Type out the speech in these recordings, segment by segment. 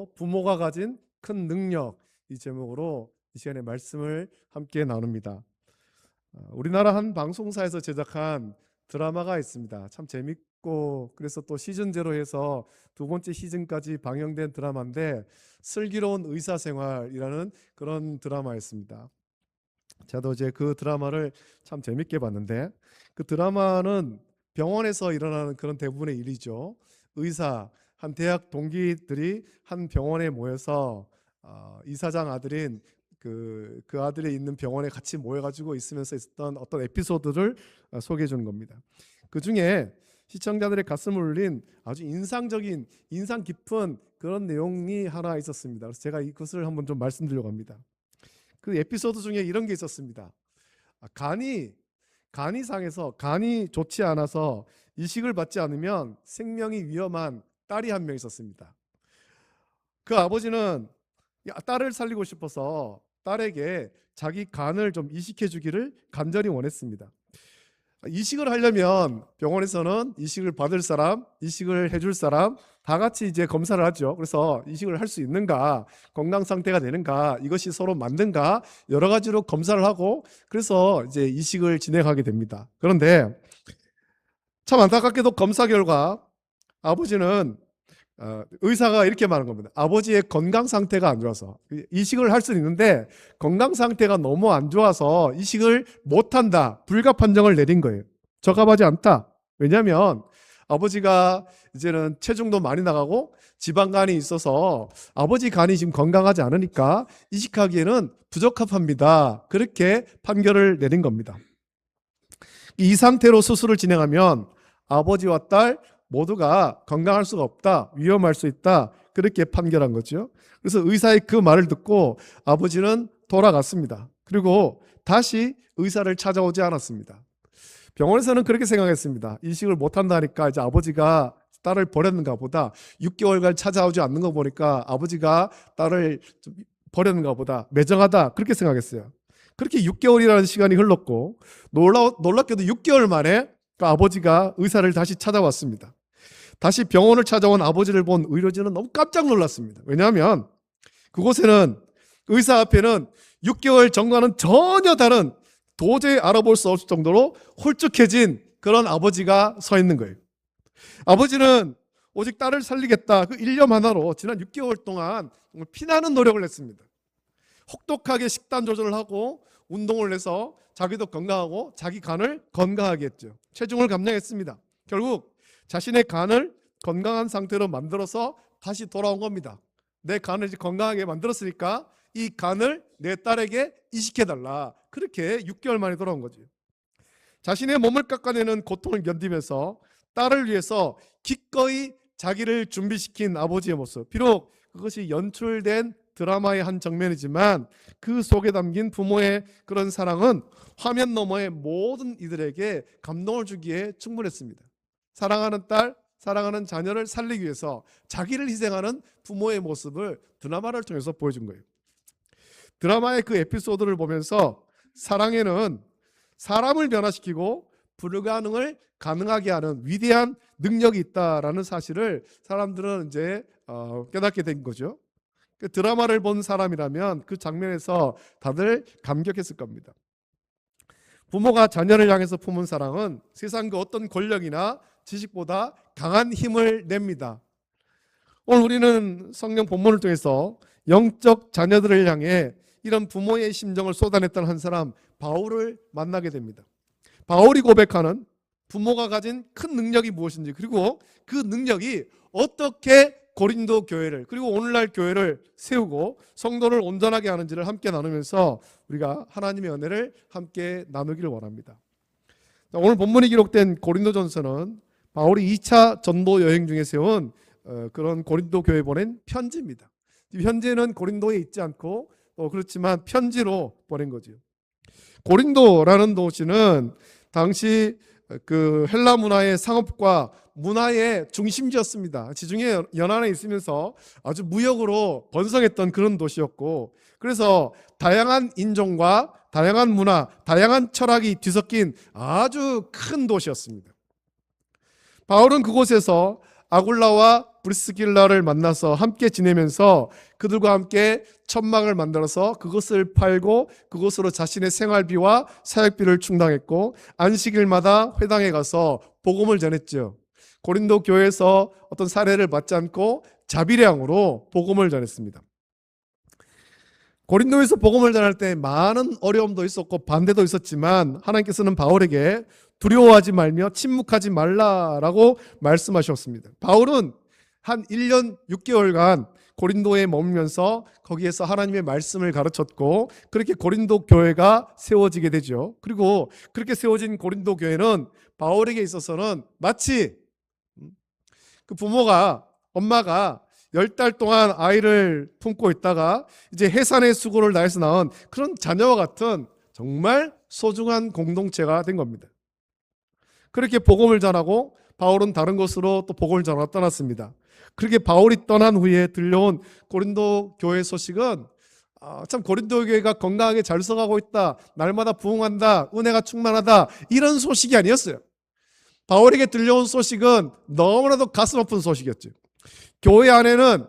그리고 부모가 가진 큰 능력, 이 제목으로 이 시간에 말씀을 함께 나눕니다. 우리나라 한 방송사에서 제작한 드라마가 있습니다. 참 재밌고 그래서 또 시즌제로 해서 두 번째 시즌까지 방영된 드라마인데 슬기로운 의사생활이라는 그런 드라마였습니다. 저도 이제 그 드라마를 참 재밌게 봤는데, 그 드라마는 병원에서 일어나는 그런 대부분의 일이죠. 의사, 한 대학 동기들이 한 병원에 모여서 이사장 아들인 그 아들이 있는 병원에 같이 모여가지고 있으면서 있었던 어떤 에피소드를 소개해 주는 겁니다. 그 중에 시청자들의 가슴을 울린 아주 인상적인, 인상 깊은 그런 내용이 하나 있었습니다. 그래서 제가 이것을 한번 좀 말씀드리려고 합니다. 그 에피소드 중에 이런 게 있었습니다. 간이 상해서, 간이 좋지 않아서 이식을 받지 않으면 생명이 위험한 딸이 한 명 있었습니다. 그 아버지는 딸을 살리고 싶어서 딸에게 자기 간을 좀 이식해 주기를 간절히 원했습니다. 이식을 하려면 병원에서는 이식을 받을 사람, 이식을 해줄 사람 다 같이 이제 검사를 하죠. 그래서 이식을 할 수 있는가, 건강 상태가 되는가, 이것이 서로 맞는가 여러 가지로 검사를 하고 그래서 이제 이식을 진행하게 됩니다. 그런데 참 안타깝게도 검사 결과 아버지는 의사가 이렇게 말한 겁니다. 아버지의 건강 상태가 안 좋아서 이식을 할 수는 있는데 건강 상태가 너무 안 좋아서 이식을 못한다, 불가 판정을 내린 거예요. 적합하지 않다. 왜냐하면 아버지가 이제는 체중도 많이 나가고 지방간이 있어서 아버지 간이 지금 건강하지 않으니까 이식하기에는 부적합합니다. 그렇게 판결을 내린 겁니다. 이 상태로 수술을 진행하면 아버지와 딸 모두가 건강할 수가 없다, 위험할 수 있다, 그렇게 판결한 거죠. 그래서 의사의 그 말을 듣고 아버지는 돌아갔습니다. 그리고 다시 의사를 찾아오지 않았습니다. 병원에서는 그렇게 생각했습니다. 이식을 못한다니까 이제 아버지가 딸을 버렸는가 보다, 6개월간 찾아오지 않는 거 보니까 아버지가 딸을 좀 버렸는가 보다, 매정하다, 그렇게 생각했어요. 그렇게 6개월이라는 시간이 흘렀고 놀랍게도 6개월 만에 그 아버지가 의사를 다시 찾아왔습니다. 다시 병원을 찾아온 아버지를 본 의료진은 너무 깜짝 놀랐습니다. 왜냐하면 그곳에는, 의사 앞에는 6개월 전과는 전혀 다른, 도저히 알아볼 수 없을 정도로 홀쭉해진 그런 아버지가 서 있는 거예요. 아버지는 오직 딸을 살리겠다, 그 일념 하나로 지난 6개월 동안 정말 피나는 노력을 했습니다. 혹독하게 식단 조절을 하고 운동을 해서 자기도 건강하고 자기 간을 건강하게 했죠. 체중을 감량했습니다. 결국 자신의 간을 건강한 상태로 만들어서 다시 돌아온 겁니다. 내 간을 이제 건강하게 만들었으니까 이 간을 내 딸에게 이식해달라. 그렇게 6개월 만에 돌아온 거죠. 자신의 몸을 깎아내는 고통을 견디면서 딸을 위해서 기꺼이 자기를 준비시킨 아버지의 모습. 비록 그것이 연출된 드라마의 한 장면이지만 그 속에 담긴 부모의 그런 사랑은 화면 너머의 모든 이들에게 감동을 주기에 충분했습니다. 사랑하는 딸, 사랑하는 자녀를 살리기 위해서 자기를 희생하는 부모의 모습을 드라마를 통해서 보여준 거예요. 드라마의 그 에피소드를 보면서 사랑에는 사람을 변화시키고 불가능을 가능하게 하는 위대한 능력이 있다라는 사실을 사람들은 이제 깨닫게 된 거죠. 그 드라마를 본 사람이라면 그 장면에서 다들 감격했을 겁니다. 부모가 자녀를 향해서 품은 사랑은 세상 그 어떤 권력이나 지식보다 강한 힘을 냅니다. 오늘 우리는 성경 본문을 통해서 영적 자녀들을 향해 이런 부모의 심정을 쏟아냈던 한 사람, 바울을 만나게 됩니다. 바울이 고백하는 부모가 가진 큰 능력이 무엇인지, 그리고 그 능력이 어떻게 고린도 교회를, 그리고 오늘날 교회를 세우고 성도를 온전하게 하는지를 함께 나누면서 우리가 하나님의 은혜를 함께 나누기를 원합니다. 오늘 본문이 기록된 고린도전서는 바울이 2차 전도 여행 중에 세운 그런 고린도 교회에 보낸 편지입니다. 현재는 고린도에 있지 않고 그렇지만 편지로 보낸 거죠. 고린도라는 도시는 당시 그 헬라 문화의 상업과 문화의 중심지였습니다. 지중해 연안에 있으면서 아주 무역으로 번성했던 그런 도시였고, 그래서 다양한 인종과 다양한 문화, 다양한 철학이 뒤섞인 아주 큰 도시였습니다. 바울은 그곳에서 아굴라와 브리스길라를 만나서 함께 지내면서 그들과 함께 천막을 만들어서 그것을 팔고 그것으로 자신의 생활비와 사역비를 충당했고 안식일마다 회당에 가서 복음을 전했죠. 고린도 교회에서 어떤 사례를 받지 않고 자비량으로 복음을 전했습니다. 고린도에서 복음을 전할 때 많은 어려움도 있었고 반대도 있었지만 하나님께서는 바울에게 두려워하지 말며 침묵하지 말라라고 말씀하셨습니다. 바울은 한 1년 6개월간 고린도에 머물면서 거기에서 하나님의 말씀을 가르쳤고 그렇게 고린도 교회가 세워지게 되죠. 그리고 그렇게 세워진 고린도 교회는 바울에게 있어서는 마치 그 부모가 엄마가 10달 동안 아이를 품고 있다가 이제 해산의 수고를 다해서 낳은 그런 자녀와 같은 정말 소중한 공동체가 된 겁니다. 그렇게 복음을 전하고 바울은 다른 곳으로 또 복음을 전하러 떠났습니다. 그렇게 바울이 떠난 후에 들려온 고린도 교회 소식은 참 고린도 교회가 건강하게 잘 서가고 있다, 날마다 부흥한다, 은혜가 충만하다, 이런 소식이 아니었어요. 바울에게 들려온 소식은 너무나도 가슴 아픈 소식이었죠. 교회 안에는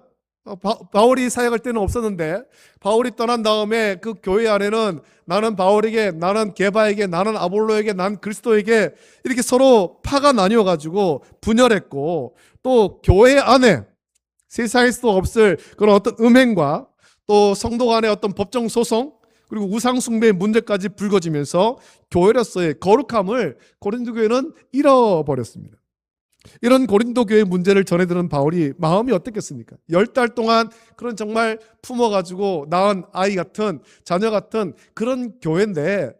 바울이 사역할 때는 없었는데 바울이 떠난 다음에 그 교회 안에는 나는 바울에게, 나는 게바에게, 나는 아볼로에게, 난 그리스도에게 이렇게 서로 파가 나뉘어가지고 분열했고 또 교회 안에 세상에서도 없을 그런 어떤 음행과 또 성도 간의 어떤 법정 소송 그리고 우상 숭배의 문제까지 불거지면서 교회로서의 거룩함을 고린도 교회는 잃어버렸습니다. 이런 고린도 교회 문제를 전해들은 바울이 마음이 어떻겠습니까? 10달 동안 그런 정말 품어가지고 낳은 아이 같은 자녀 같은 그런 교회인데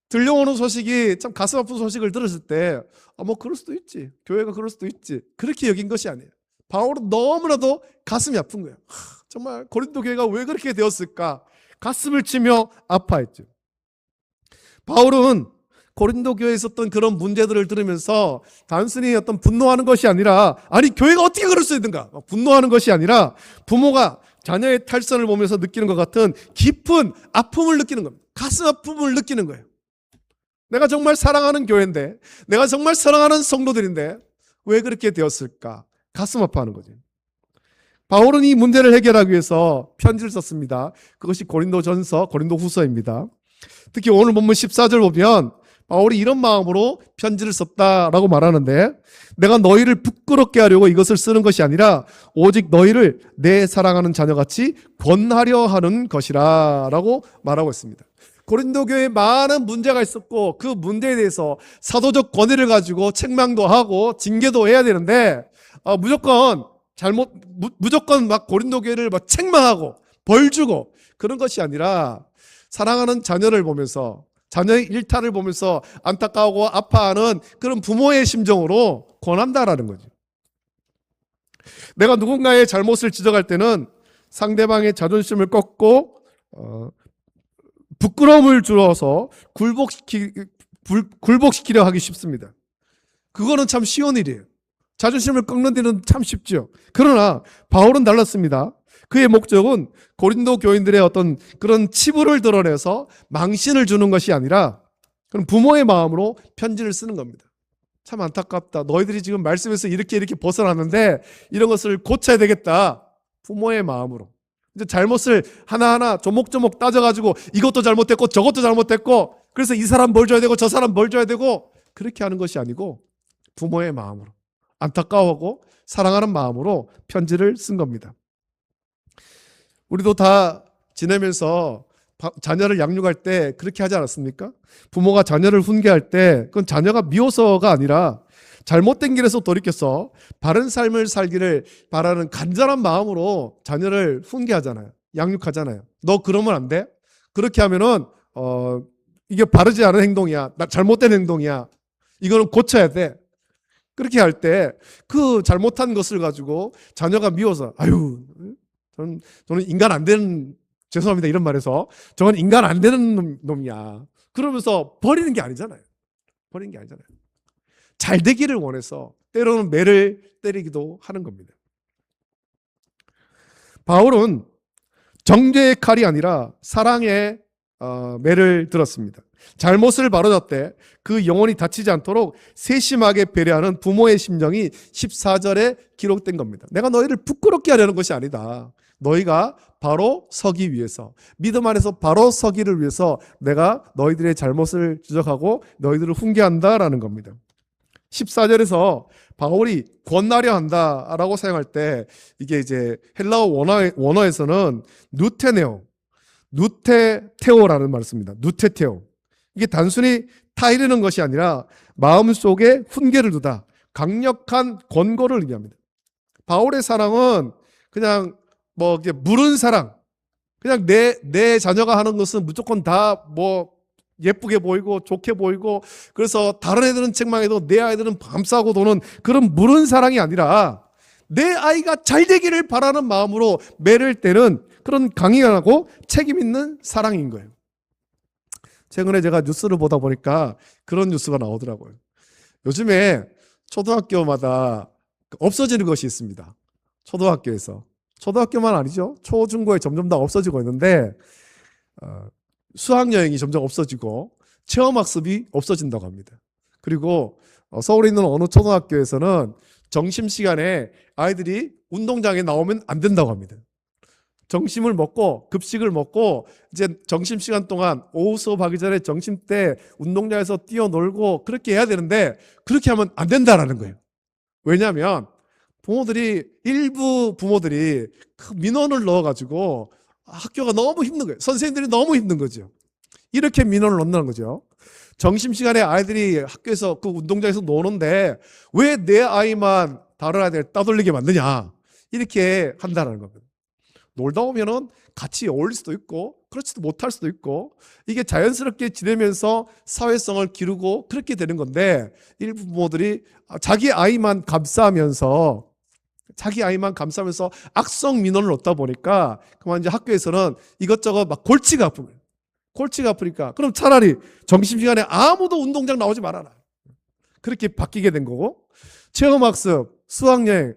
들려오는 소식이 참 가슴 아픈 소식을 들었을 때 뭐 그럴 수도 있지, 교회가 그럴 수도 있지, 그렇게 여긴 것이 아니에요. 바울은 너무나도 가슴이 아픈 거예요. 정말 고린도 교회가 왜 그렇게 되었을까 가슴을 치며 아파했죠. 바울은 고린도 교회에 있었던 그런 문제들을 들으면서 단순히 어떤 분노하는 것이 아니라 아니 교회가 어떻게 그럴 수 있는가 분노하는 것이 아니라 부모가 자녀의 탈선을 보면서 느끼는 것 같은 깊은 아픔을 느끼는 겁니다. 가슴 아픔을 느끼는 거예요. 내가 정말 사랑하는 교회인데 내가 정말 사랑하는 성도들인데 왜 그렇게 되었을까 가슴 아파하는 거죠. 바울은 이 문제를 해결하기 위해서 편지를 썼습니다. 그것이 고린도전서, 고린도후서입니다. 특히 오늘 본문 14절 보면 바울이 이런 마음으로 편지를 썼다라고 말하는데 내가 너희를 부끄럽게 하려고 이것을 쓰는 것이 아니라 오직 너희를 내 사랑하는 자녀같이 권하려 하는 것이라 라고 말하고 있습니다. 고린도 교회에 많은 문제가 있었고 그 문제에 대해서 사도적 권위를 가지고 책망도 하고 징계도 해야 되는데 무조건 막 고린도 교회를 막 책망하고 벌 주고 그런 것이 아니라 사랑하는 자녀를 보면서 자녀의 일탈을 보면서 안타까워하고 아파하는 그런 부모의 심정으로 권한다라는 거죠. 내가 누군가의 잘못을 지적할 때는 상대방의 자존심을 꺾고 부끄러움을 주어서 굴복시키려 하기 쉽습니다. 그거는 참 쉬운 일이에요. 자존심을 꺾는 데는 참 쉽죠. 그러나 바울은 달랐습니다. 그의 목적은 고린도 교인들의 어떤 그런 치부를 드러내서 망신을 주는 것이 아니라 그런 부모의 마음으로 편지를 쓰는 겁니다. 참 안타깝다. 너희들이 지금 말씀에서 이렇게 벗어났는데 이런 것을 고쳐야 되겠다. 부모의 마음으로. 이제 잘못을 하나하나 조목조목 따져가지고 이것도 잘못됐고 저것도 잘못됐고 그래서 이 사람 뭘 줘야 되고 저 사람 뭘 줘야 되고 그렇게 하는 것이 아니고 부모의 마음으로 안타까워하고 사랑하는 마음으로 편지를 쓴 겁니다. 우리도 다 지내면서 자녀를 양육할 때 그렇게 하지 않았습니까? 부모가 자녀를 훈계할 때 그건 자녀가 미워서가 아니라 잘못된 길에서 돌이켜서 바른 삶을 살기를 바라는 간절한 마음으로 자녀를 훈계하잖아요. 양육하잖아요. 너 그러면 안 돼? 그렇게 하면은 이게 바르지 않은 행동이야. 잘못된 행동이야. 이거는 고쳐야 돼. 그렇게 할 때 그 잘못한 것을 가지고 자녀가 미워서 아유 저는 인간 안 되는 죄송합니다 이런 말해서 저건 인간 안 되는 놈이야. 그러면서 버리는 게 아니잖아요. 버리는 게 아니잖아요. 잘 되기를 원해서 때로는 매를 때리기도 하는 겁니다. 바울은 정죄의 칼이 아니라 사랑의 매를 들었습니다. 잘못을 바로잡되 그 영혼이 다치지 않도록 세심하게 배려하는 부모의 심정이 14절에 기록된 겁니다. 내가 너희를 부끄럽게 하려는 것이 아니다. 너희가 바로 서기 위해서, 믿음 안에서 바로 서기를 위해서 내가 너희들의 잘못을 지적하고 너희들을 훈계한다라는 겁니다. 14절에서 바울이 권하려 한다라고 사용할 때 이게 이제 헬라어 원어에서는 누테테오라는 말을 씁니다. 누테테오. 이게 단순히 타이르는 것이 아니라 마음속에 훈계를 두다, 강력한 권고를 의미합니다. 바울의 사랑은 그냥 뭐 물은 사랑, 그냥 내 자녀가 하는 것은 무조건 다 뭐 예쁘게 보이고 좋게 보이고, 그래서 다른 애들은 책망해도 내 아이들은 감싸고 도는 그런 물은 사랑이 아니라 내 아이가 잘 되기를 바라는 마음으로 매를 때는 그런 강인하고 책임 있는 사랑인 거예요. 최근에 제가 뉴스를 보다 보니까 그런 뉴스가 나오더라고요. 요즘에 초등학교마다 없어지는 것이 있습니다. 초등학교에서. 초등학교만 아니죠. 초, 중고에 점점 다 없어지고 있는데 수학여행이 점점 없어지고 체험학습이 없어진다고 합니다. 그리고 서울에 있는 어느 초등학교에서는 점심시간에 아이들이 운동장에 나오면 안 된다고 합니다. 점심을 먹고 급식을 먹고 이제 점심시간 동안 오후 수업하기 전에 점심 때 운동장에서 뛰어놀고 그렇게 해야 되는데 그렇게 하면 안 된다라는 거예요. 왜냐하면 일부 부모들이 그 민원을 넣어가지고 학교가 너무 힘든 거예요. 선생님들이 너무 힘든 거죠. 이렇게 민원을 넣는다는 거죠. 점심시간에 아이들이 학교에서 그 운동장에서 노는데 왜 내 아이만 다른 아이들 따돌리게 만드냐, 이렇게 한다는 겁니다. 놀다 보면은 같이 어울릴 수도 있고 그렇지도 못할 수도 있고 이게 자연스럽게 지내면서 사회성을 기르고 그렇게 되는 건데, 일부 부모들이 자기 아이만 감싸면서 악성 민원을 넣다 보니까 그만 이제 학교에서는 이것저것 막 골치가 아픈 거예요. 골치가 아프니까 그럼 차라리 점심시간에 아무도 운동장 나오지 말아라, 그렇게 바뀌게 된 거고, 체험학습, 수학여행,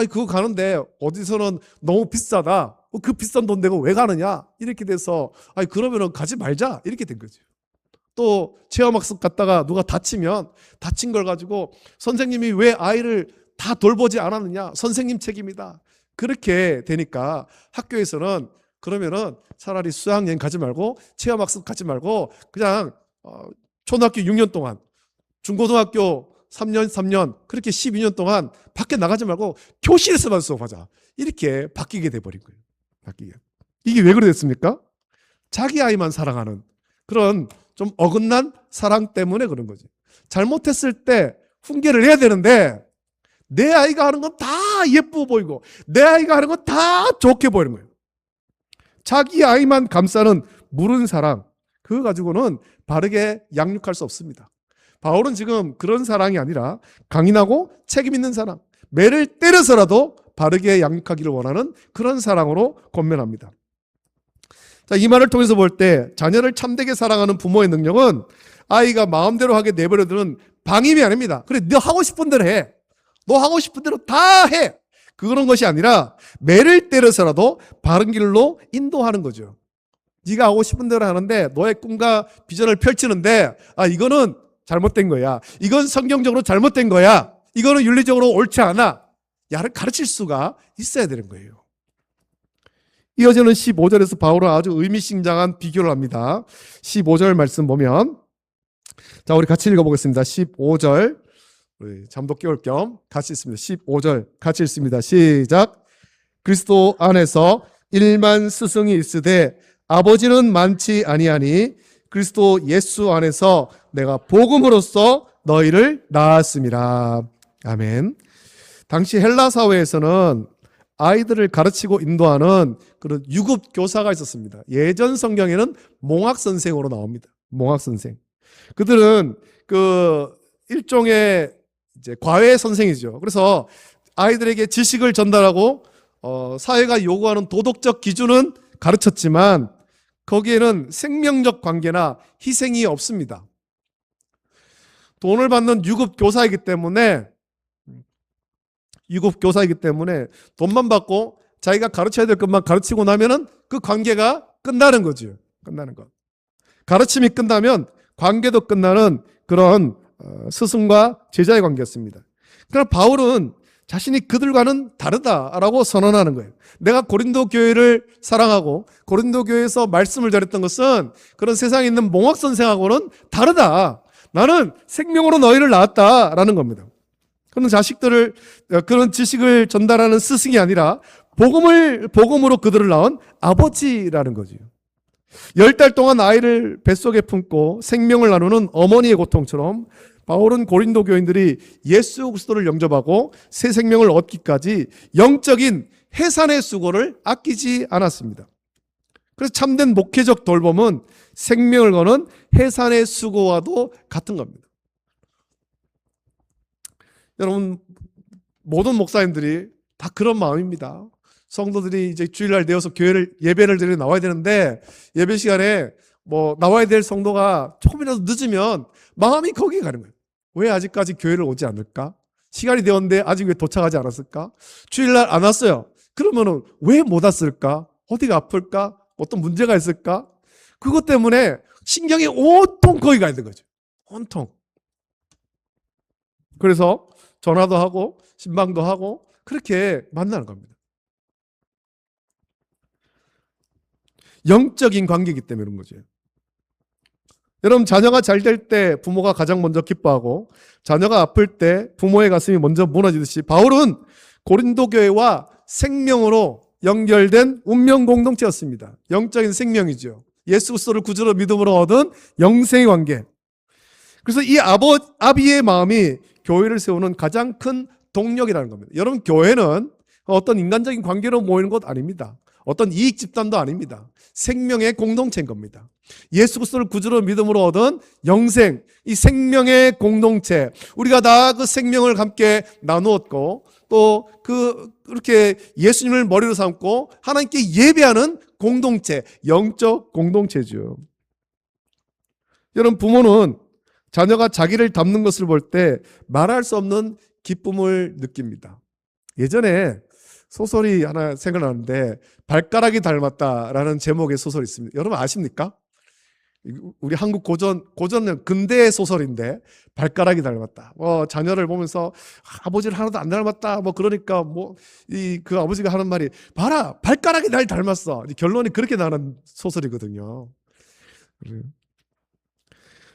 그거 가는데 어디서는 너무 비싸다, 그 비싼 돈 내고 왜 가느냐, 이렇게 돼서 그러면은 가지 말자, 이렇게 된 거죠. 또 체험학습 갔다가 누가 다치면 다친 걸 가지고 선생님이 왜 아이를 다 돌보지 않았느냐, 선생님 책임이다, 그렇게 되니까 학교에서는 그러면은 차라리 수학여행 가지 말고 체험학습 가지 말고 그냥 초등학교 6년 동안, 중고등학교 3년 그렇게 12년 동안 밖에 나가지 말고 교실에서만 수업하자, 이렇게 바뀌게 돼버린 거예요. 이게 왜 그랬습니까? 자기 아이만 사랑하는 그런 좀 어긋난 사랑 때문에 그런 거지. 잘못했을 때 훈계를 해야 되는데 내 아이가 하는 건 다 예쁘고 보이고 내 아이가 하는 건 다 좋게 보이는 거예요. 자기 아이만 감싸는 물은 사랑, 그거 가지고는 바르게 양육할 수 없습니다. 바울은 지금 그런 사랑이 아니라 강인하고 책임 있는 사랑, 매를 때려서라도 바르게 양육하기를 원하는 그런 사랑으로 권면합니다. 자, 이 말을 통해서 볼 때 자녀를 참되게 사랑하는 부모의 능력은 아이가 마음대로 하게 내버려두는 방임이 아닙니다. 그래, 너 하고 싶은 대로 해. 너 하고 싶은 대로 다 해. 그런 것이 아니라 매를 때려서라도 바른 길로 인도하는 거죠. 네가 하고 싶은 대로 하는데 너의 꿈과 비전을 펼치는데 이거는 잘못된 거야. 이건 성경적으로 잘못된 거야. 이거는 윤리적으로 옳지 않아. 야를 가르칠 수가 있어야 되는 거예요. 이어지는 15절에서 바울은 아주 의미심장한 비교를 합니다. 15절 말씀 보면, 자, 우리 같이 읽어보겠습니다. 15절. 우리 잠도 깨울 겸 같이 읽습니다. 15절 같이 읽습니다. 시작. 그리스도 안에서 일만 스승이 있으되 아버지는 많지 아니하니 그리스도 예수 안에서 내가 복음으로써 너희를 낳았습니다. 아멘. 당시 헬라 사회에서는 아이들을 가르치고 인도하는 그런 유급 교사가 있었습니다. 예전 성경에는 몽학 선생으로 나옵니다. 몽학 선생. 그들은 그 일종의 이제 과외 선생이죠. 그래서 아이들에게 지식을 전달하고 사회가 요구하는 도덕적 기준은 가르쳤지만 거기에는 생명적 관계나 희생이 없습니다. 돈을 받는 유급 교사이기 때문에 돈만 받고 자기가 가르쳐야 될 것만 가르치고 나면은 그 관계가 끝나는 거죠. 끝나는 것. 가르침이 끝나면 관계도 끝나는 그런 스승과 제자의 관계였습니다. 그러나 바울은 자신이 그들과는 다르다라고 선언하는 거예요. 내가 고린도 교회를 사랑하고 고린도 교회에서 말씀을 전했던 것은 그런 세상에 있는 몽학 선생하고는 다르다. 나는 생명으로 너희를 낳았다라는 겁니다. 그런 그런 지식을 전달하는 스승이 아니라 복음으로 그들을 낳은 아버지라는 거죠. 10달 동안 아이를 뱃속에 품고 생명을 나누는 어머니의 고통처럼 바울은 고린도 교인들이 예수 그리스도를 영접하고 새 생명을 얻기까지 영적인 해산의 수고를 아끼지 않았습니다. 그래서 참된 목회적 돌봄은 생명을 거는 해산의 수고와도 같은 겁니다. 여러분, 모든 목사님들이 다 그런 마음입니다. 성도들이 이제 주일날 되어서 예배를 드리러 나와야 되는데 예배 시간에 나와야 될 성도가 조금이라도 늦으면 마음이 거기에 가는 거예요. 왜 아직까지 교회를 오지 않을까? 시간이 되었는데 아직 왜 도착하지 않았을까? 주일날 안 왔어요. 그러면은 왜 못 왔을까? 어디가 아플까? 어떤 문제가 있을까? 그것 때문에 신경이 온통 거기 가 있는 거죠. 온통. 그래서 전화도 하고 신방도 하고 그렇게 만나는 겁니다. 영적인 관계이기 때문에 그런 거죠. 여러분, 자녀가 잘 될 때 부모가 가장 먼저 기뻐하고 자녀가 아플 때 부모의 가슴이 먼저 무너지듯이 바울은 고린도 교회와 생명으로 연결된 운명 공동체였습니다. 영적인 생명이죠. 예수 그리스도를 구주로 믿음으로 얻은 영생의 관계. 그래서 이 아비의 마음이 교회를 세우는 가장 큰 동력이라는 겁니다. 여러분, 교회는 어떤 인간적인 관계로 모이는 것 아닙니다. 어떤 이익 집단도 아닙니다. 생명의 공동체인 겁니다. 예수 그리스도를 구주로 믿음으로 얻은 영생, 이 생명의 공동체, 우리가 다 그 생명을 함께 나누었고 또 그렇게 예수님을 머리로 삼고 하나님께 예배하는 공동체, 영적 공동체죠. 여러분, 부모는 자녀가 자기를 닮는 것을 볼 때 말할 수 없는 기쁨을 느낍니다. 예전에 소설이 하나 생각나는데 발가락이 닮았다라는 제목의 소설이 있습니다. 여러분 아십니까? 우리 한국 고전 근대 소설인데 발가락이 닮았다. 자녀를 보면서 아버지를 하나도 안 닮았다. 그러니까 그 아버지가 하는 말이 봐라, 발가락이 날 닮았어. 결론이 그렇게 나는 소설이거든요.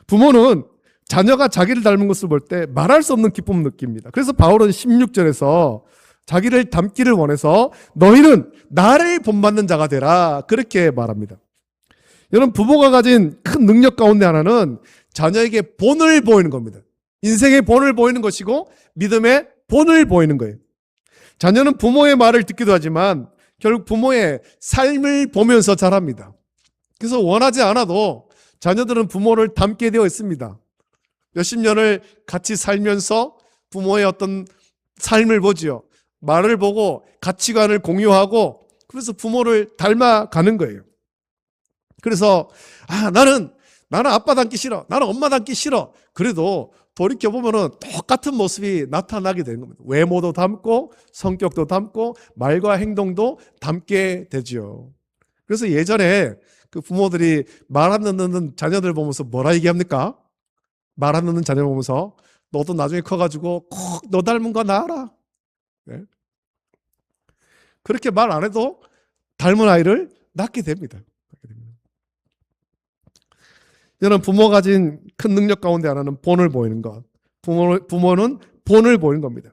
부모는 자녀가 자기를 닮은 것을 볼 때 말할 수 없는 기쁨을 느낍니다. 그래서 바울은 16절에서 자기를 닮기를 원해서 너희는 나를 본받는 자가 되라, 그렇게 말합니다. 여러분, 부모가 가진 큰 능력 가운데 하나는 자녀에게 본을 보이는 겁니다. 인생의 본을 보이는 것이고 믿음의 본을 보이는 거예요. 자녀는 부모의 말을 듣기도 하지만 결국 부모의 삶을 보면서 자랍니다. 그래서 원하지 않아도 자녀들은 부모를 닮게 되어 있습니다. 몇십 년을 같이 살면서 부모의 어떤 삶을 보지요. 말을 보고 가치관을 공유하고 그래서 부모를 닮아가는 거예요. 그래서 나는 아빠 닮기 싫어. 나는 엄마 닮기 싫어. 그래도 돌이켜보면 똑같은 모습이 나타나게 되는 겁니다. 외모도 닮고 성격도 닮고 말과 행동도 닮게 되죠. 그래서 예전에 그 부모들이 말 안 듣는 자녀들 보면서 뭐라 얘기합니까? 말 안 듣는 자녀 보면서 너도 나중에 커가지고 꼭 너 닮은 거 나아라. 네? 그렇게 말 안 해도 닮은 아이를 낳게 됩니다. 여러분, 부모가 가진 큰 능력 가운데 하나는 본을 보이는 것. 부모는 본을 보이는 겁니다.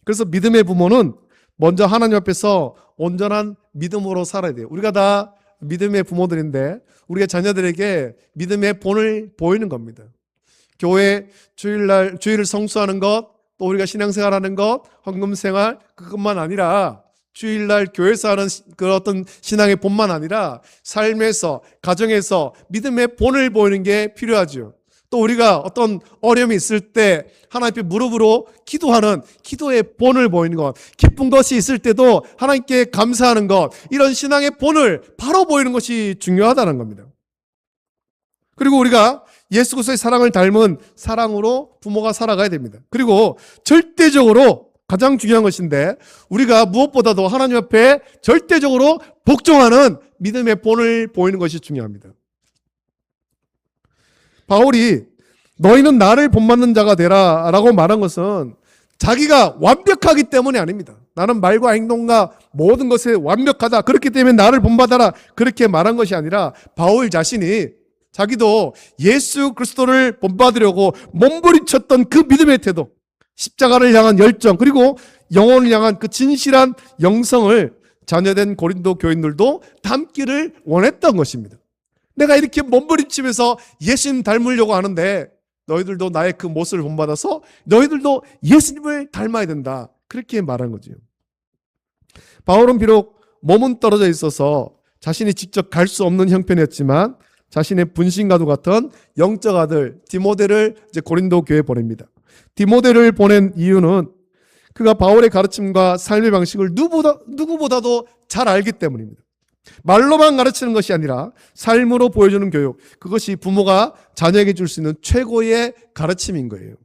그래서 믿음의 부모는 먼저 하나님 앞에서 온전한 믿음으로 살아야 돼요. 우리가 다 믿음의 부모들인데 우리가 자녀들에게 믿음의 본을 보이는 겁니다. 교회 주일을 성수하는 것, 또 우리가 신앙생활하는 것, 헌금생활, 그것만 아니라 주일날 교회에서 하는 그 어떤 신앙의 본만 아니라 삶에서, 가정에서 믿음의 본을 보이는 게 필요하죠. 또 우리가 어떤 어려움이 있을 때 하나님 앞에 무릎으로 기도하는 기도의 본을 보이는 것, 기쁜 것이 있을 때도 하나님께 감사하는 것, 이런 신앙의 본을 바로 보이는 것이 중요하다는 겁니다. 그리고 우리가 예수 그리스도의 사랑을 닮은 사랑으로 부모가 살아가야 됩니다. 그리고 절대적으로 가장 중요한 것인데 우리가 무엇보다도 하나님 앞에 절대적으로 복종하는 믿음의 본을 보이는 것이 중요합니다. 바울이 너희는 나를 본받는 자가 되라 라고 말한 것은 자기가 완벽하기 때문이 아닙니다. 나는 말과 행동과 모든 것에 완벽하다, 그렇기 때문에 나를 본받아라, 그렇게 말한 것이 아니라 바울 자신이 자기도 예수 그리스도를 본받으려고 몸부림쳤던 그 믿음의 태도, 십자가를 향한 열정, 그리고 영혼을 향한 그 진실한 영성을 자녀된 고린도 교인들도 담기를 원했던 것입니다. 내가 이렇게 몸부림치면서 예수님 닮으려고 하는데 너희들도 나의 그 모습을 본받아서 너희들도 예수님을 닮아야 된다, 그렇게 말한 거죠. 바울은 비록 몸은 떨어져 있어서 자신이 직접 갈 수 없는 형편이었지만 자신의 분신과도 같은 영적 아들 디모데를 이제 고린도 교회에 보냅니다. 디모데를 보낸 이유는 그가 바울의 가르침과 삶의 방식을 누구보다도 잘 알기 때문입니다. 말로만 가르치는 것이 아니라 삶으로 보여주는 교육, 그것이 부모가 자녀에게 줄 수 있는 최고의 가르침인 거예요.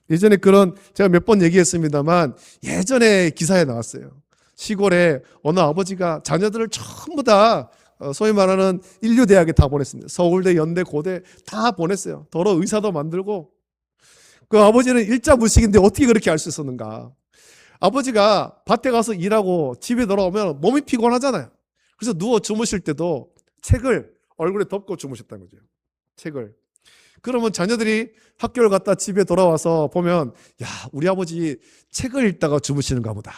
예전에 그런, 제가 몇 번 얘기했습니다만 예전에 기사에 나왔어요. 시골에 어느 아버지가 자녀들을 전부 다 소위 말하는 인류대학에 다 보냈습니다. 서울대, 연대, 고대 다 보냈어요. 더러 의사도 만들고. 그 아버지는 일자무식인데 어떻게 그렇게 할 수 있었는가. 아버지가 밭에 가서 일하고 집에 돌아오면 몸이 피곤하잖아요. 그래서 누워 주무실 때도 책을 얼굴에 덮고 주무셨다는 거죠. 책을. 그러면 자녀들이 학교를 갔다 집에 돌아와서 보면, 야, 우리 아버지 책을 읽다가 주무시는가 보다.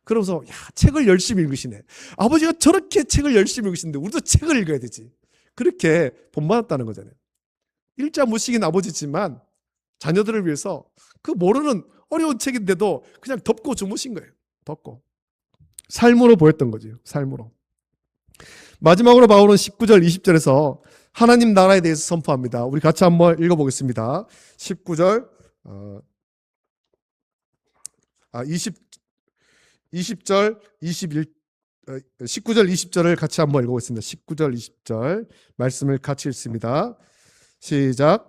그러면서, 야, 책을 열심히 읽으시네. 아버지가 저렇게 책을 열심히 읽으시는데 우리도 책을 읽어야 되지. 그렇게 본받았다는 거잖아요. 일자무식인 아버지지만 자녀들을 위해서 그 모르는 어려운 책인데도 그냥 덮고 주무신 거예요. 덮고. 삶으로 보였던 거죠. 삶으로. 마지막으로 바울은 19절, 20절에서 하나님 나라에 대해서 선포합니다. 우리 같이 한번 읽어보겠습니다. 19절, 20절, 19절, 20절을 같이 한번 읽어보겠습니다. 19절, 20절 말씀을 같이 읽습니다. 시작.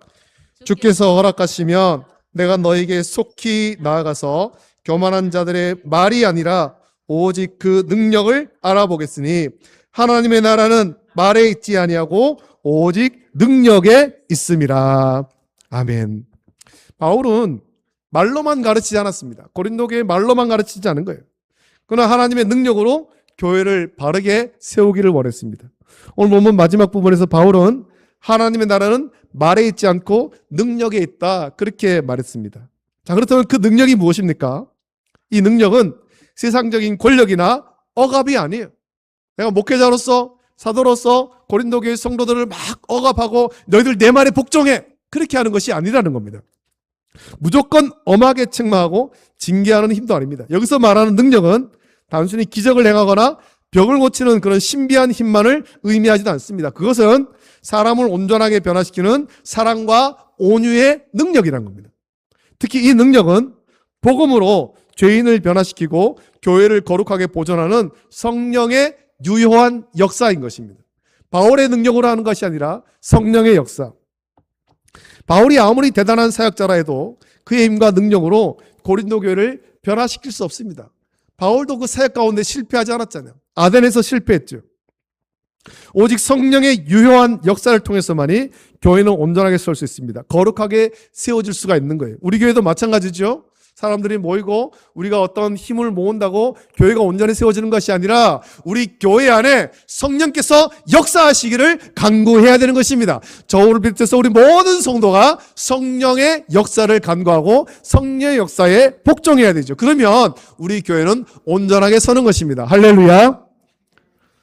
주께서 허락하시면 내가 너에게 속히 나아가서 교만한 자들의 말이 아니라 오직 그 능력을 알아보겠으니 하나님의 나라는 말에 있지 아니하고 오직 능력에 있음이라. 아멘. 바울은 말로만 가르치지 않았습니다. 고린도 교회 말로만 가르치지 않은 거예요. 그러나 하나님의 능력으로 교회를 바르게 세우기를 원했습니다. 오늘 본문 마지막 부분에서 바울은 하나님의 나라는 말에 있지 않고 능력에 있다, 그렇게 말했습니다. 자, 그렇다면 그 능력이 무엇입니까? 이 능력은 세상적인 권력이나 억압이 아니에요. 내가 목회자로서, 사도로서 고린도 교회 성도들을 막 억압하고 너희들 내 말에 복종해, 그렇게 하는 것이 아니라는 겁니다. 무조건 엄하게 책망하고 징계하는 힘도 아닙니다. 여기서 말하는 능력은 단순히 기적을 행하거나 벽을 고치는 그런 신비한 힘만을 의미하지도 않습니다. 그것은 사람을 온전하게 변화시키는 사랑과 온유의 능력이라는 겁니다. 특히 이 능력은 복음으로 죄인을 변화시키고 교회를 거룩하게 보존하는 성령의 유효한 역사인 것입니다. 바울의 능력으로 하는 것이 아니라 성령의 역사. 바울이 아무리 대단한 사역자라 해도 그의 힘과 능력으로 고린도 교회를 변화시킬 수 없습니다. 바울도 그 사역 가운데 실패하지 않았잖아요. 아덴에서 실패했죠. 오직 성령의 유효한 역사를 통해서만이 교회는 온전하게 설 수 있습니다. 거룩하게 세워질 수가 있는 거예요. 우리 교회도 마찬가지죠. 사람들이 모이고 우리가 어떤 힘을 모은다고 교회가 온전히 세워지는 것이 아니라 우리 교회 안에 성령께서 역사하시기를 간구해야 되는 것입니다. 저를 비롯해서 우리 모든 성도가 성령의 역사를 간구하고 성령의 역사에 복종해야 되죠. 그러면 우리 교회는 온전하게 서는 것입니다. 할렐루야.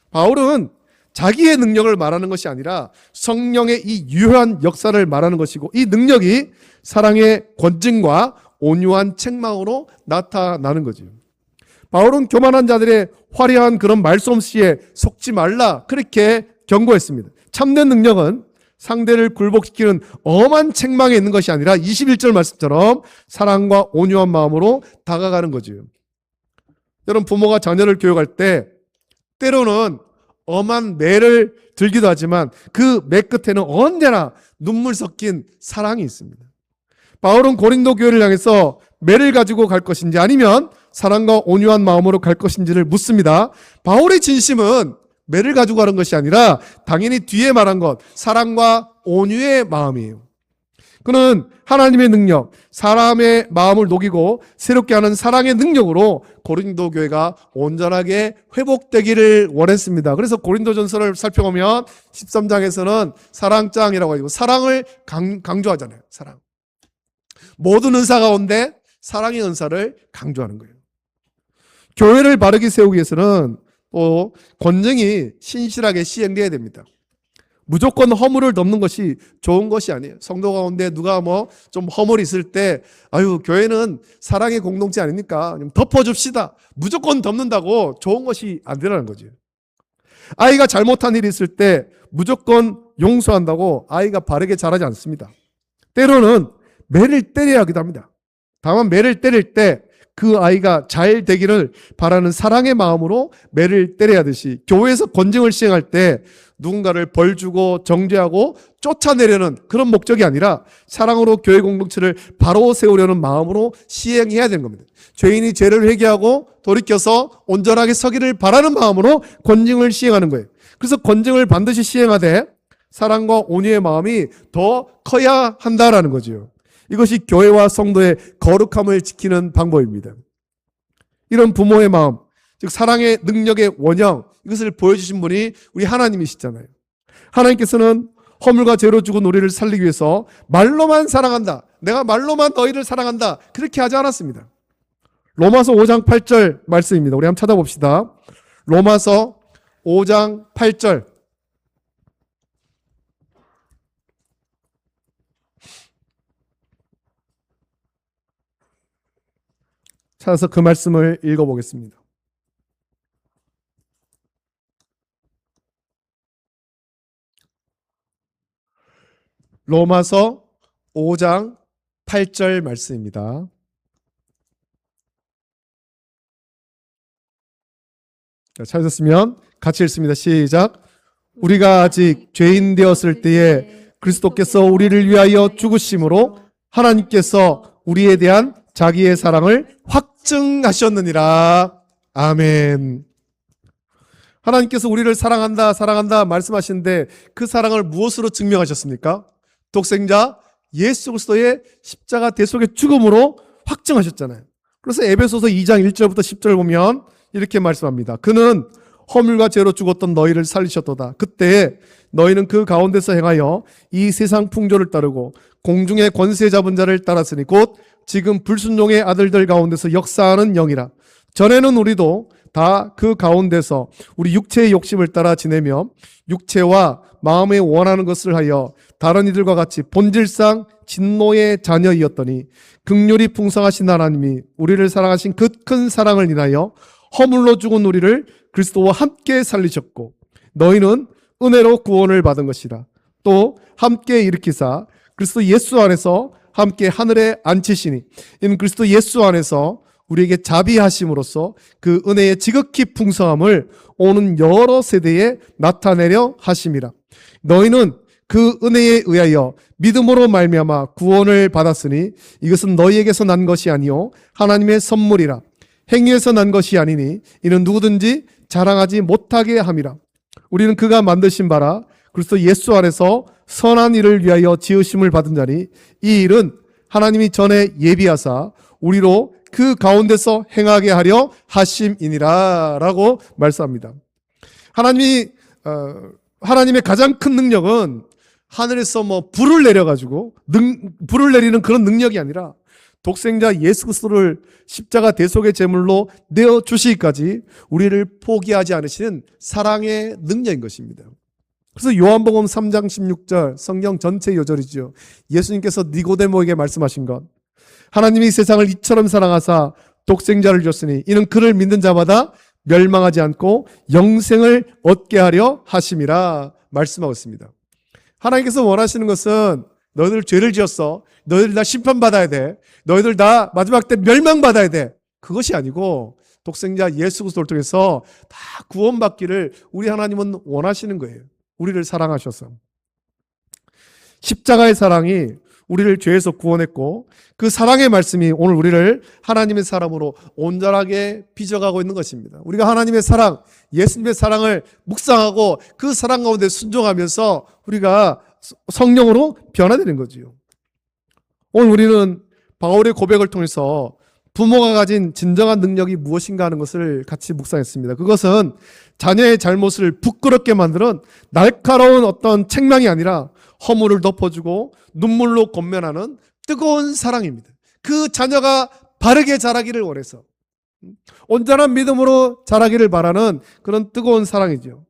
바울은 자기의 능력을 말하는 것이 아니라 성령의 이 유효한 역사를 말하는 것이고, 이 능력이 사랑의 권징과 온유한 책망으로 나타나는 거죠. 바울은 교만한 자들의 화려한 그런 말솜씨에 속지 말라, 그렇게 경고했습니다. 참된 능력은 상대를 굴복시키는 엄한 책망에 있는 것이 아니라 21절 말씀처럼 사랑과 온유한 마음으로 다가가는 거죠. 여러분, 부모가 자녀를 교육할 때 때로는 엄한 매를 들기도 하지만 그 매 끝에는 언제나 눈물 섞인 사랑이 있습니다. 바울은 고린도 교회를 향해서 매를 가지고 갈 것인지 아니면 사랑과 온유한 마음으로 갈 것인지를 묻습니다. 바울의 진심은 매를 가지고 가는 것이 아니라 당연히 뒤에 말한 것, 사랑과 온유의 마음이에요. 그는 하나님의 능력, 사람의 마음을 녹이고 새롭게 하는 사랑의 능력으로 고린도 교회가 온전하게 회복되기를 원했습니다. 그래서 고린도전서를 살펴보면 13장에서는 사랑장이라고 하고 사랑을 강조하잖아요. 사랑. 모든 은사 가운데 사랑의 은사를 강조하는 거예요. 교회를 바르게 세우기 위해서는 또 권정이 신실하게 시행돼야 됩니다. 무조건 허물을 덮는 것이 좋은 것이 아니에요. 성도 가운데 누가 좀 허물이 있을 때 아유 교회는 사랑의 공동체 아닙니까? 덮어줍시다. 무조건 덮는다고 좋은 것이 안 되라는 거죠. 아이가 잘못한 일이 있을 때 무조건 용서한다고 아이가 바르게 자라지 않습니다. 때로는 매를 때려야 하기도 합니다. 다만 매를 때릴 때 그 아이가 잘 되기를 바라는 사랑의 마음으로 매를 때려야 하듯이 교회에서 권징을 시행할 때 누군가를 벌 주고 정죄하고 쫓아내려는 그런 목적이 아니라 사랑으로 교회 공동체를 바로 세우려는 마음으로 시행해야 되는 겁니다. 죄인이 죄를 회개하고 돌이켜서 온전하게 서기를 바라는 마음으로 권징을 시행하는 거예요. 그래서 권징을 반드시 시행하되 사랑과 온유의 마음이 더 커야 한다라는 거죠. 이것이 교회와 성도의 거룩함을 지키는 방법입니다. 이런 부모의 마음, 즉 사랑의 능력의 원형, 이것을 보여주신 분이 우리 하나님이시잖아요. 하나님께서는 허물과 죄로 죽은 우리를 살리기 위해서 말로만 사랑한다, 내가 말로만 너희를 사랑한다, 그렇게 하지 않았습니다. 로마서 5장 8절 말씀입니다. 우리 한번 찾아봅시다. 로마서 5장 8절. 찾아서 그 말씀을 읽어보겠습니다. 로마서 5장 8절 말씀입니다. 찾으셨으면 같이 읽습니다. 시작. 우리가 아직 죄인 되었을 때에 그리스도께서 우리를 위하여 죽으심으로 하나님께서 우리에 대한 자기의 사랑을 확증하셨느니라. 아멘. 하나님께서 우리를 사랑한다 사랑한다 말씀하시는데 그 사랑을 무엇으로 증명하셨습니까? 독생자 예수 그리스도의 십자가 대속의 죽음으로 확증하셨잖아요. 그래서 에베소서 2장 1절부터 10절 보면 이렇게 말씀합니다. 그는 허물과 죄로 죽었던 너희를 살리셨도다. 그때 너희는 그 가운데서 행하여 이 세상 풍조를 따르고 공중의 권세 잡은 자를 따랐으니 곧 지금 불순종의 아들들 가운데서 역사하는 영이라. 전에는 우리도 다 그 가운데서 우리 육체의 욕심을 따라 지내며 육체와 마음에 원하는 것을 하여 다른 이들과 같이 본질상 진노의 자녀이었더니 긍휼이 풍성하신 하나님이 우리를 사랑하신 그 큰 사랑을 인하여 허물로 죽은 우리를 그리스도와 함께 살리셨고 너희는 은혜로 구원을 받은 것이라. 또 함께 일으키사 그리스도 예수 안에서 함께 하늘에 앉히시니 이는 그리스도 예수 안에서 우리에게 자비하심으로써 그 은혜의 지극히 풍성함을 오는 여러 세대에 나타내려 하심이라. 너희는 그 은혜에 의하여 믿음으로 말미암아 구원을 받았으니 이것은 너희에게서 난 것이 아니요 하나님의 선물이라. 행위에서 난 것이 아니니 이는 누구든지 자랑하지 못하게 함이라. 우리는 그가 만드신 바라 그리스도 예수 안에서 선한 일을 위하여 지으심을 받은 자니 이 일은 하나님이 전에 예비하사 우리로 그 가운데서 행하게 하려 하심이니라 라고 말씀합니다. 하나님의 가장 큰 능력은 하늘에서 불을 내려가지고 불을 내리는 그런 능력이 아니라 독생자 예수 그리스도를 십자가 대속의 제물로 내어주시기까지 우리를 포기하지 않으시는 사랑의 능력인 것입니다. 그래서 요한복음 3장 16절 성경 전체 요절이죠. 예수님께서 니고데모에게 말씀하신 것, 하나님이 세상을 이처럼 사랑하사 독생자를 줬으니 이는 그를 믿는 자마다 멸망하지 않고 영생을 얻게 하려 하심이라 말씀하고 있습니다. 하나님께서 원하시는 것은 너희들 죄를 지었어, 너희들 다 심판받아야 돼, 너희들 다 마지막 때 멸망받아야 돼, 그것이 아니고 독생자 예수 그리스도를 통해서 다 구원받기를 우리 하나님은 원하시는 거예요. 우리를 사랑하셔서. 십자가의 사랑이 우리를 죄에서 구원했고 그 사랑의 말씀이 오늘 우리를 하나님의 사람으로 온전하게 빚어가고 있는 것입니다. 우리가 하나님의 사랑, 예수님의 사랑을 묵상하고 그 사랑 가운데 순종하면서 우리가 성령으로 변화되는 거지요. 오늘 우리는 바울의 고백을 통해서 부모가 가진 진정한 능력이 무엇인가 하는 것을 같이 묵상했습니다. 그것은 자녀의 잘못을 부끄럽게 만드는 날카로운 어떤 책망이 아니라 허물을 덮어주고 눈물로 권면하는 뜨거운 사랑입니다. 그 자녀가 바르게 자라기를 원해서 온전한 믿음으로 자라기를 바라는 그런 뜨거운 사랑이죠.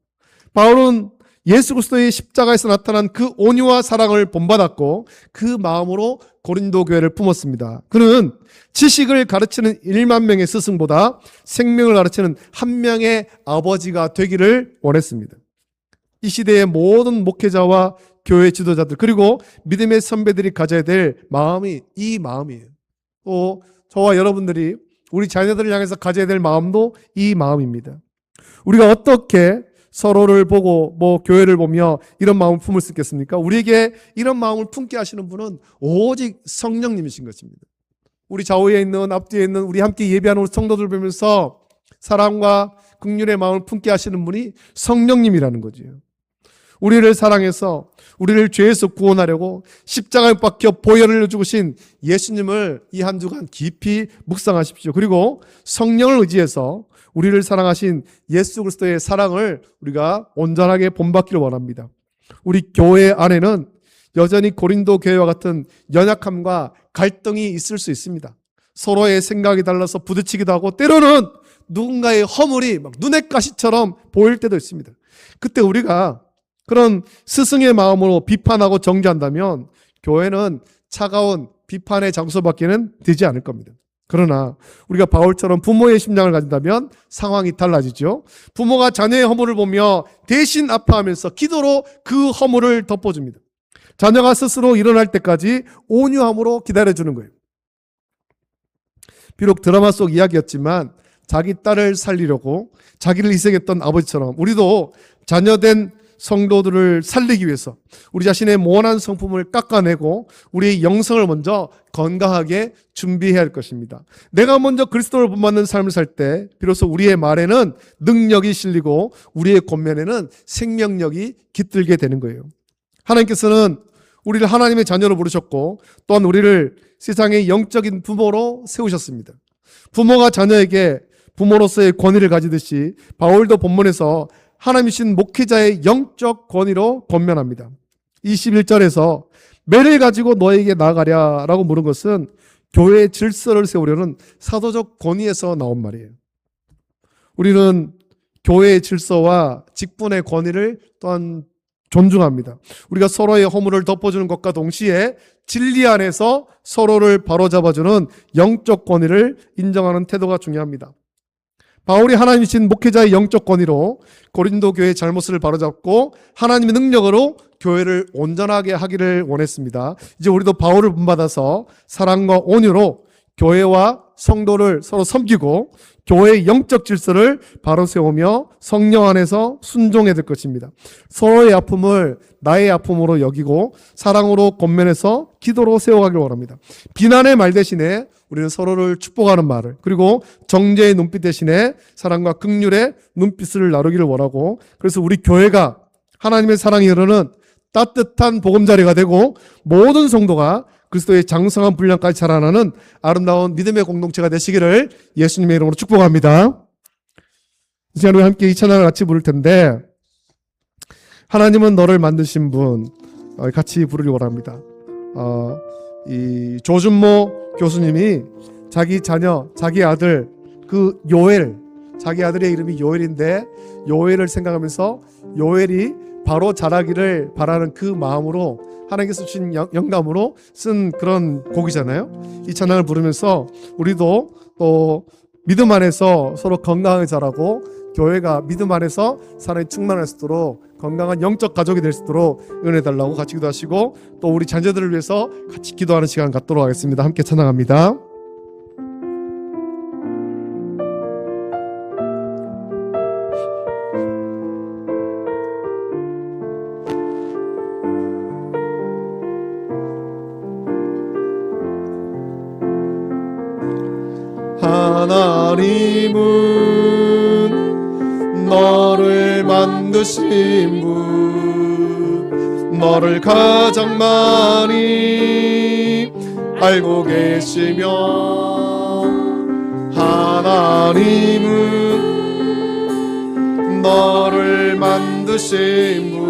바울은 예수 그리스도의 십자가에서 나타난 그 온유와 사랑을 본받았고 그 마음으로 고린도 교회를 품었습니다. 그는 지식을 가르치는 1만 명의 스승보다 생명을 가르치는 한 명의 아버지가 되기를 원했습니다. 이 시대의 모든 목회자와 교회 지도자들 그리고 믿음의 선배들이 가져야 될 마음이 이 마음이에요. 또 저와 여러분들이 우리 자녀들을 향해서 가져야 될 마음도 이 마음입니다. 우리가 어떻게 서로를 보고 교회를 보며 이런 마음을 품을 수 있겠습니까? 우리에게 이런 마음을 품게 하시는 분은 오직 성령님이신 것입니다. 우리 좌우에 있는 앞뒤에 있는 우리 함께 예배하는 우리 성도들 보면서 사랑과 긍휼의 마음을 품게 하시는 분이 성령님이라는 거죠. 우리를 사랑해서 우리를 죄에서 구원하려고 십자가에 박혀 보혈을 주신 예수님을 이 한 주간 깊이 묵상하십시오. 그리고 성령을 의지해서 우리를 사랑하신 예수 그리스도의 사랑을 우리가 온전하게 본받기를 원합니다. 우리 교회 안에는 여전히 고린도 교회와 같은 연약함과 갈등이 있을 수 있습니다. 서로의 생각이 달라서 부딪히기도 하고 때로는 누군가의 허물이 막 눈의 가시처럼 보일 때도 있습니다. 그때 우리가 그런 스승의 마음으로 비판하고 정죄한다면 교회는 차가운 비판의 장소밖에는 되지 않을 겁니다. 그러나 우리가 바울처럼 부모의 심장을 가진다면 상황이 달라지죠. 부모가 자녀의 허물을 보며 대신 아파하면서 기도로 그 허물을 덮어줍니다. 자녀가 스스로 일어날 때까지 온유함으로 기다려주는 거예요. 비록 드라마 속 이야기였지만 자기 딸을 살리려고 자기를 희생했던 아버지처럼 우리도 자녀된 성도들을 살리기 위해서 우리 자신의 모난 성품을 깎아내고 우리의 영성을 먼저 건강하게 준비해야 할 것입니다. 내가 먼저 그리스도를 본받는 삶을 살 때 비로소 우리의 말에는 능력이 실리고 우리의 권면에는 생명력이 깃들게 되는 거예요. 하나님께서는 우리를 하나님의 자녀로 부르셨고 또한 우리를 세상의 영적인 부모로 세우셨습니다. 부모가 자녀에게 부모로서의 권위를 가지듯이 바울도 본문에서 하나님이신 목회자의 영적 권위로 권면합니다. 21절에서 매를 가지고 너에게 나아가랴 라고 물은 것은 교회의 질서를 세우려는 사도적 권위에서 나온 말이에요. 우리는 교회의 질서와 직분의 권위를 또한 존중합니다. 우리가 서로의 허물을 덮어주는 것과 동시에 진리 안에서 서로를 바로잡아주는 영적 권위를 인정하는 태도가 중요합니다. 바울이 하나님이신 목회자의 영적 권위로 고린도 교회의 잘못을 바로잡고 하나님의 능력으로 교회를 온전하게 하기를 원했습니다. 이제 우리도 바울을 본받아서 사랑과 온유로 교회와 성도를 서로 섬기고 교회의 영적 질서를 바로 세우며 성령 안에서 순종해야 될 것입니다. 서로의 아픔을 나의 아픔으로 여기고 사랑으로 권면해서 기도로 세워가길 원합니다. 비난의 말 대신에 우리는 서로를 축복하는 말을 그리고 정죄의 눈빛 대신에 사랑과 긍휼의 눈빛을 나누기를 원하고 그래서 우리 교회가 하나님의 사랑이 흐르는 따뜻한 보금자리가 되고 모든 성도가 그리스도의 장성한 분량까지 자라나는 아름다운 믿음의 공동체가 되시기를 예수님의 이름으로 축복합니다. 이 시간 우리 함께 이 찬양을 같이 부를 텐데 하나님은 너를 만드신 분 같이 부르기 원합니다. 이 조준모 교수님이 자기 자녀, 자기 아들 그 요엘, 자기 아들의 이름이 요엘인데 요엘을 생각하면서 요엘이 바로 자라기를 바라는 그 마음으로 하나님께서 주신 영감으로 쓴 그런 곡이잖아요. 이 찬양을 부르면서 우리도 또 믿음 안에서 서로 건강하게 자라고 교회가 믿음 안에서 사랑이 충만할 수 있도록 건강한 영적 가족이 될 수 있도록 은혜 달라고 같이 기도하시고 또 우리 자녀들을 위해서 같이 기도하는 시간 갖도록 하겠습니다. 함께 찬양합니다. 하나님은 너를 만드신 분, 너를 가장 많이 알고 계시며, 하나님은 너를 만드신 분,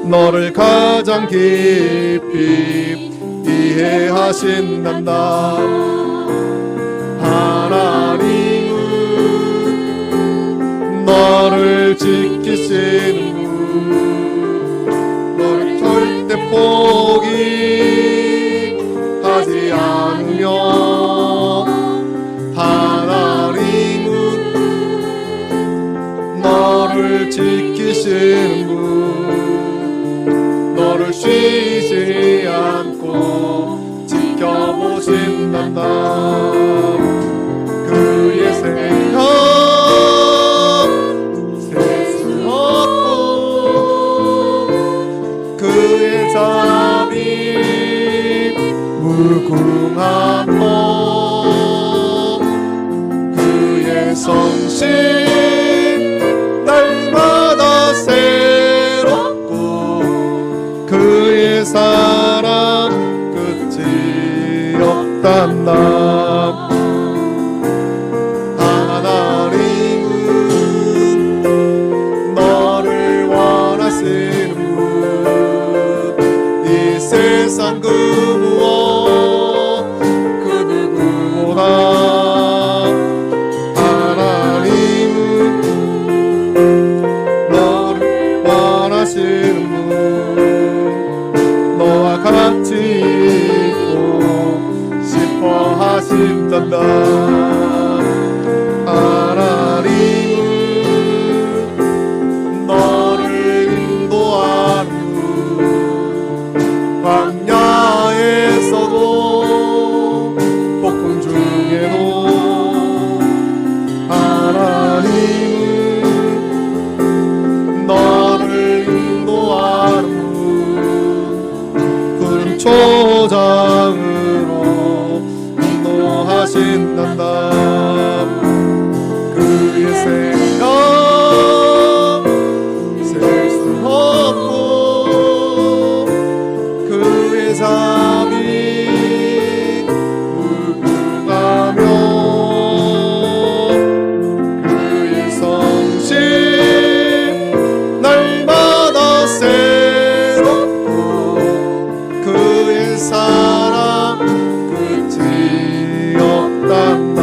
너를 가장 깊이 이해하신단다. 하나님은 너를 지키시는 분, 너를 절대 포기하지 않으며, 하나님은 너를 지키시는 분, 너를 쉬지 않고 지켜보신단다. 그의 생각 셀 수 없고, 그의 자비 무궁하며, 그의 성실 날마다 새롭고, 그의 사랑 끝이 없단다. 하나님은 너를 원하시는 분, 이 세상 그 무엇 그 누구보다 하나님은 너를 원하시는 분, 너와 같이 있고 싶어 하신단다. 하나님은 너를 인도하는 분, 광야에서도 폭풍 중에도 하나님은 너를 인도하는 분, 푸른 초장으로 인도하신단다. 그의 생각 셀 수 없고, 그의 자비 무궁하며, 그의 성실 날마다 새롭고, 그의 사랑 끝이 없단다.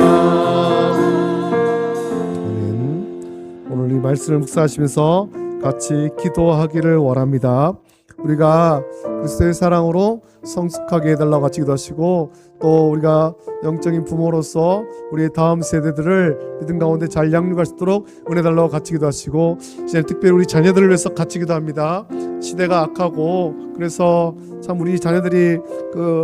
오늘 이 말씀을 묵상하시면서 같이 기도하기를 원합니다. 우리가 그리스도의 사랑으로 성숙하게 해달라고 같이 기도하시고, 또 우리가 영적인 부모로서 우리의 다음 세대들을 믿음 가운데 잘 양육할 수 있도록 은혜 달라고 같이 기도하시고, 이제 특별히 우리 자녀들을 위해서 같이 기도합니다. 시대가 악하고, 그래서 참 우리 자녀들이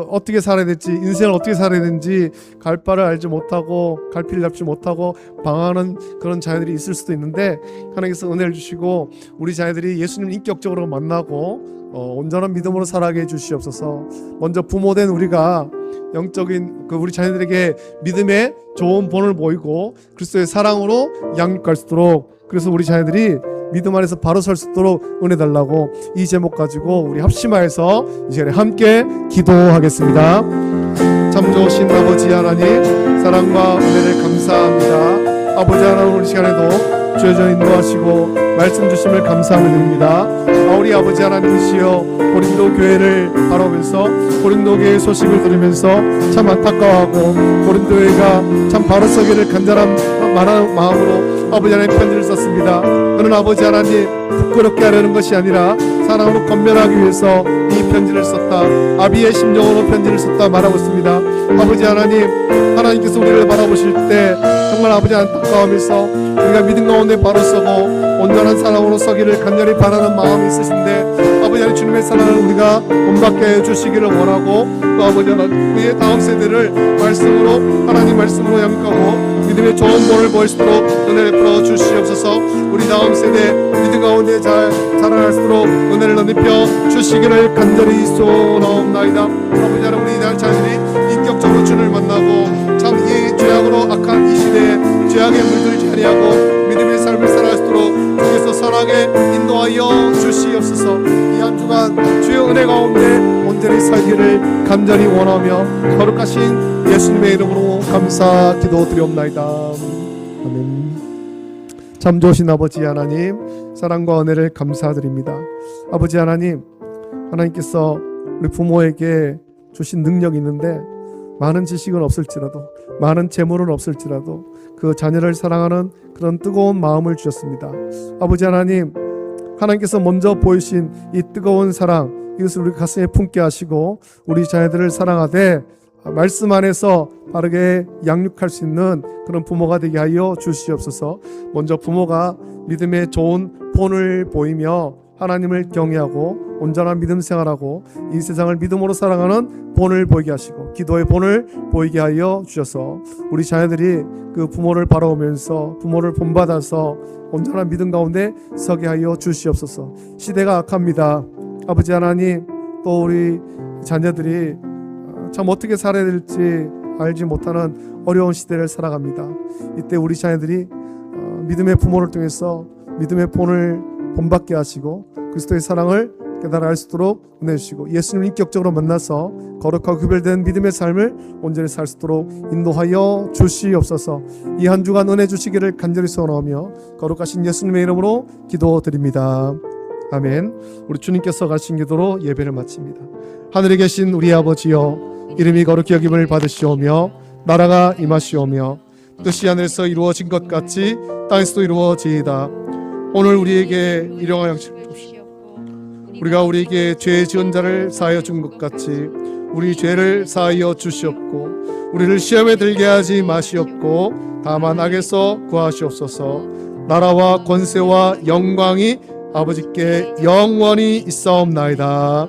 어떻게 살아야 될지, 인생을 어떻게 살아야 되는지 갈 바를 알지 못하고 갈피를 잡지 못하고 방황하는 그런 자녀들이 있을 수도 있는데, 하나님께서 은혜를 주시고 우리 자녀들이 예수님을 인격적으로 만나고 온전한 믿음으로 살아가게 해주시옵소서. 먼저 부모된 우리가 영적인 우리 자녀들에게 믿음의 좋은 본을 보이고 그리스도의 사랑으로 양육할 수 있도록, 그래서 우리 자녀들이 믿음 안에서 바로 설 수 있도록 은혜 달라고 이 제목 가지고 우리 합심하여서 이 시간에 함께 기도하겠습니다. 참 좋으신 아버지 하나님, 사랑과 은혜를 감사합니다. 아버지 하나님, 우리 시간에도 주여져 인도하시고 말씀 주심을 감사하며 드립니다. 우리 아버지 하나님이시여, 고린도 교회를 바라보면서 고린도 교회의 소식을 들으면서 참 안타까워하고 고린도 교회가 참 바로 서기를 간절한 마음으로 아버지 하나님 편지를 썼습니다. 그는 아버지 하나님 부끄럽게 하려는 것이 아니라 사랑으로 건면하기 위해서 이 편지를 썼다, 아비의 심정으로 편지를 썼다 말하고 있습니다. 아버지 하나님, 하나님께서 우리를 바라보실 때 정말 아버지 안타까워하면서 우리가 믿음 가운데 바로 서고 온전한 사랑으로 서기를 간절히 바라는 마음이 있으신데, 아버지 하나님 주님의 사랑을 우리가 본받게 해주시기를 원하고, 또 아버지 하나님 우리의 다음 세대를 말씀으로, 하나님 말씀으로 양육하고 믿음의 좋은 본을 보일수록 은혜를 베풀어 주시옵소서. 우리 다음 세대 믿음 가운데 잘 자라날 수 있도록 은혜를 넓혀 주시기를 간절히 소원하옵나이다. 아버지 하나님, 우리 자녀들이 인격적으로 주를 만나고 참 이 주 죄악에 물들지 아니하고 믿음의 삶을 살아갈 수 있도록 주께서 선하게 인도하여 주시옵소서. 이 한 주간 주의 은혜 가운데 온전히 살기를 간절히 원하며 거룩하신 예수님의 이름으로 감사 기도드리옵나이다. 아멘. 참 좋으신 아버지 하나님, 사랑과 은혜를 감사드립니다. 아버지 하나님, 하나님께서 우리 부모에게 주신 능력이 있는데 많은 지식은 없을지라도, 많은 재물은 없을지라도 그 자녀를 사랑하는 그런 뜨거운 마음을 주셨습니다. 아버지 하나님, 하나님께서 먼저 보이신 이 뜨거운 사랑, 이것을 우리 가슴에 품게 하시고 우리 자녀들을 사랑하되 말씀 안에서 바르게 양육할 수 있는 그런 부모가 되게 하여 주시옵소서. 먼저 부모가 믿음의 좋은 본을 보이며 하나님을 경외하고 온전한 믿음 생활하고 이 세상을 믿음으로 살아가는 본을 보이게 하시고 기도의 본을 보이게 하여 주셔서 우리 자녀들이 그 부모를 바라보면서 부모를 본받아서 온전한 믿음 가운데 서게 하여 주시옵소서. 시대가 악합니다. 아버지 하나님, 또 우리 자녀들이 참 어떻게 살아야 될지 알지 못하는 어려운 시대를 살아갑니다. 이때 우리 자녀들이 믿음의 부모를 통해서 믿음의 본을 본받게 하시고 그리스도의 사랑을 깨달아 알 수 있도록 은혜 주시고 예수님을 인격적으로 만나서 거룩하고 구별된 믿음의 삶을 온전히 살 수 있도록 인도하여 주시옵소서. 이 한 주간 은혜 주시기를 간절히 소원하며 거룩하신 예수님의 이름으로 기도드립니다. 아멘. 우리 주님께서 가르친 기도로 예배를 마칩니다. 하늘에 계신 우리 아버지여, 이름이 거룩히 여김을 받으시오며 나라가 임하시오며 뜻이 하늘에서 이루어진 것 같이 땅에서도 이루어지이다. 오늘 우리에게 일용할 양식을 주시옵시고 우리가 우리에게 죄 지은 자를 사하여 준 것 같이 우리 죄를 사하여 주시옵고 우리를 시험에 들게 하지 마시옵고 다만 악에서 구하시옵소서. 나라와 권세와 영광이 아버지께 영원히 있사옵나이다.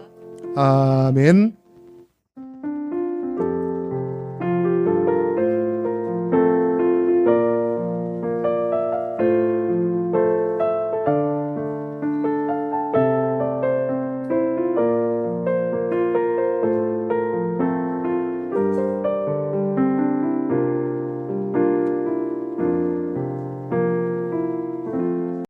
아멘.